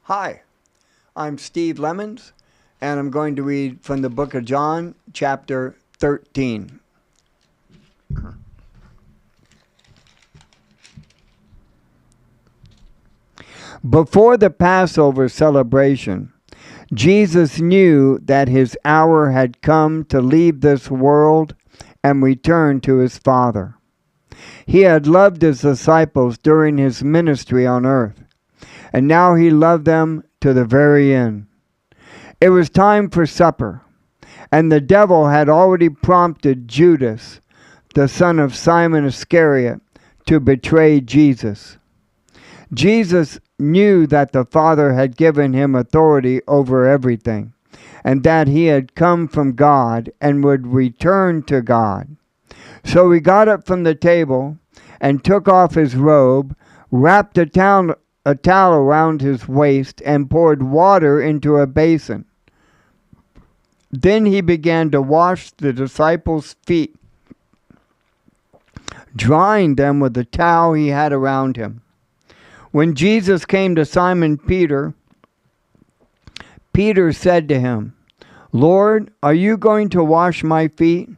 Hi, I'm Steve Lemons, and I'm going to read from the book of John, chapter 13. Before the Passover celebration, Jesus knew that his hour had come to leave this world and return to his Father. He had loved his disciples during his ministry on earth, and now he loved them to the very end. It was time for supper, and the devil had already prompted Judas, the son of Simon Iscariot, to betray Jesus. Jesus knew that the Father had given him authority over everything, and that he had come from God and would return to God. So he got up from the table and took off his robe, wrapped a towel around his waist, and poured water into a basin. Then he began to wash the disciples' feet, drying them with the towel he had around him. When Jesus came to Simon Peter, Peter said to him, "Lord, are you going to wash my feet?"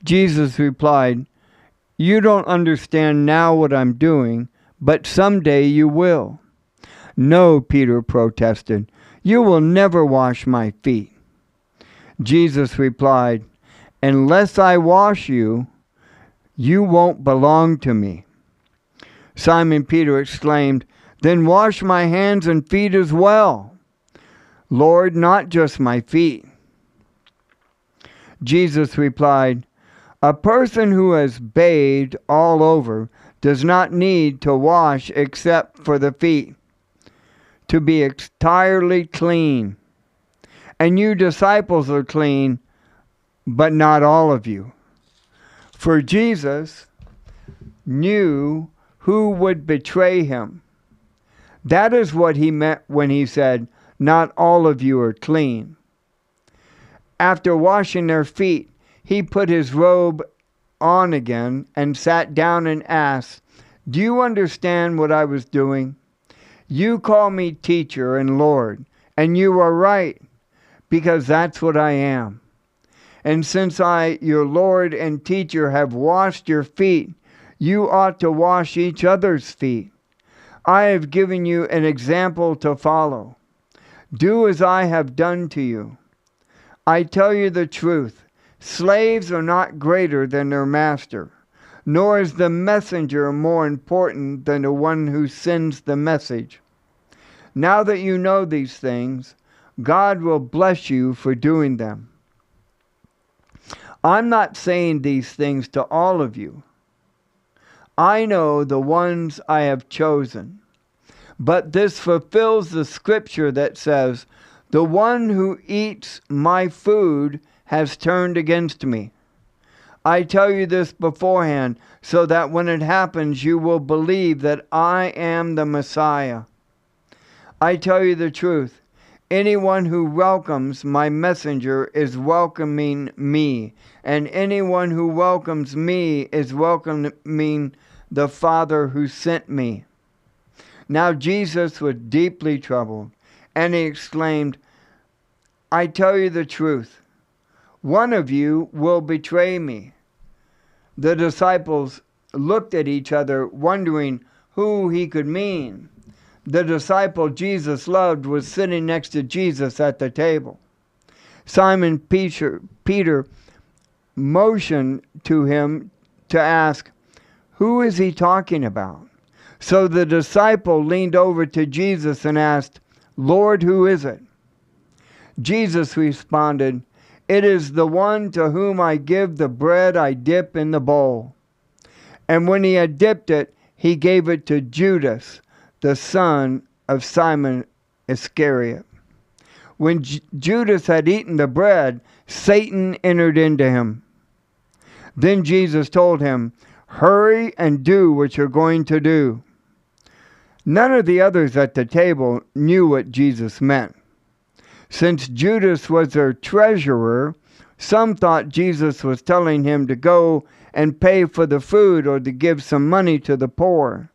Jesus replied, "You don't understand now what I'm doing, but someday you will." "No," Peter protested, "you will never wash my feet." Jesus replied, "Unless I wash you, you won't belong to me." Simon Peter exclaimed, "Then wash my hands and feet as well." "Lord, not just my feet." Jesus replied, "A person who has bathed all over does not need to wash except for the feet, to be entirely clean. And you disciples are clean, but not all of you." For Jesus knew who would betray him. That is what he meant when he said, "Not all of you are clean." After washing their feet, he put his robe on again and sat down and asked, "Do you understand what I was doing? You call me teacher and Lord, and you are right, because that's what I am. And since I, your Lord and teacher, have washed your feet, you ought to wash each other's feet. I have given you an example to follow. Do as I have done to you. I tell you the truth, slaves are not greater than their master, nor is the messenger more important than the one who sends the message. Now that you know these things, God will bless you for doing them. I'm not saying these things to all of you. I know the ones I have chosen. But this fulfills the scripture that says, "The one who eats my food has turned against me." I tell you this beforehand, so that when it happens you will believe that I am the Messiah. I tell you the truth. Anyone who welcomes my messenger is welcoming me, and anyone who welcomes me is welcoming the Father who sent me. Now Jesus was deeply troubled, and he exclaimed, "I tell you the truth. One of you will betray me." The disciples looked at each other, wondering who he could mean. The disciple Jesus loved was sitting next to Jesus at the table. Simon Peter motioned to him to ask, "Who is he talking about?" So the disciple leaned over to Jesus and asked, "Lord, who is it?" Jesus responded, "It is the one to whom I give the bread I dip in the bowl." And when he had dipped it, he gave it to Judas, the son of Simon Iscariot. When Judas had eaten the bread, Satan entered into him. Then Jesus told him, "Hurry and do what you're going to do." None of the others at the table knew what Jesus meant. Since Judas was their treasurer, some thought Jesus was telling him to go and pay for the food or to give some money to the poor.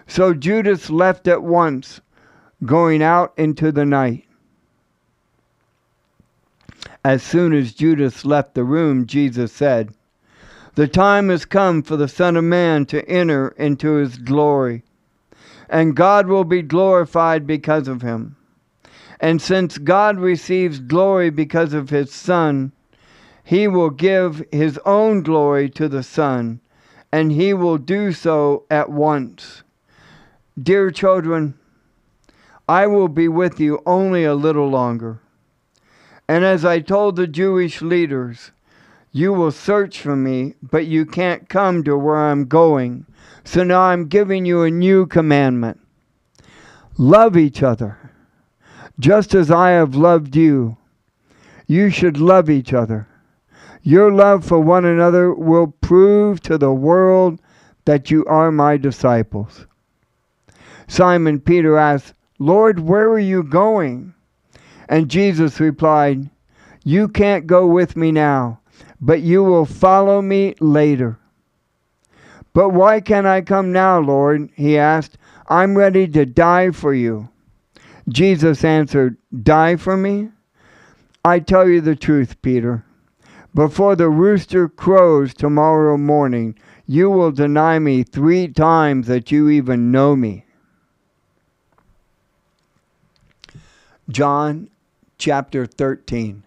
So Judas left at once, going out into the night. As soon as Judas left the room, Jesus said, "The time has come for the Son of Man to enter into his glory, and God will be glorified because of him. And since God receives glory because of his Son, he will give his own glory to the Son, and he will do so at once. Dear children, I will be with you only a little longer. And as I told the Jewish leaders, you will search for me, but you can't come to where I'm going. So now I'm giving you a new commandment. Love each other. Just as I have loved you, you should love each other. Your love for one another will prove to the world that you are my disciples." Simon Peter asked, "Lord, where are you going?" And Jesus replied, "You can't go with me now, but you will follow me later." "But why can't I come now, Lord?" he asked. "I'm ready to die for you." Jesus answered, "Die for me? I tell you the truth, Peter. Before the rooster crows tomorrow morning, you will deny me 3 times that you even know me." John chapter 13.